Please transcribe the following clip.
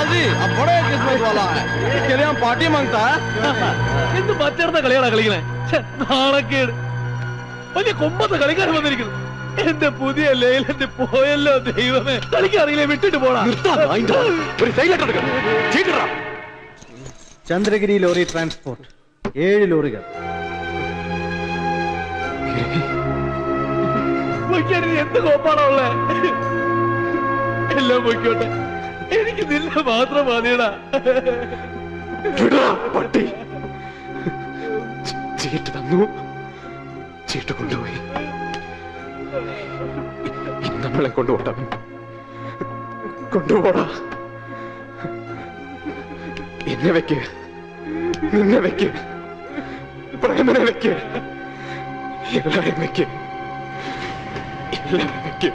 बाबूजी अब बड़े किस्मत वाला है, इसके लिए हम पार्टी मांगता है। എന്ത് പച്ചർന്ന കളിയാണ് കളിക്കണേ? നാണക്കേട്. വലിയ കൊമ്പത്തെ കളിക്കാൻ വന്നിരിക്കുന്നു. എന്റെ പുതിയ ലൈലന്റ് പോയല്ലോ ദൈവമേ. കളിക്കറിയില്ലേ, വിട്ടിട്ട് പോടാ. Chandragiri lorry transport 7 ലോറികൾ. എന്ത് കോപ്പാണോ ഉള്ളേ? എല്ലാം പൊയ്ക്കോട്ടെ, എനിക്ക് നിന്നെ മാത്രം മതിയടാ. പട്ടി ചീട്ട് തന്നു, ചീട്ട് കൊണ്ടുപോയി. നമ്മളെ കൊണ്ടുപോട്ടാ, കൊണ്ടുപോടാ. എന്നെ വെക്ക്, നിന്നെ വെക്ക്, പ്രേമനെ വെക്ക്, എല്ലാവരും വെക്ക്, എല്ലാവരും വെക്ക്.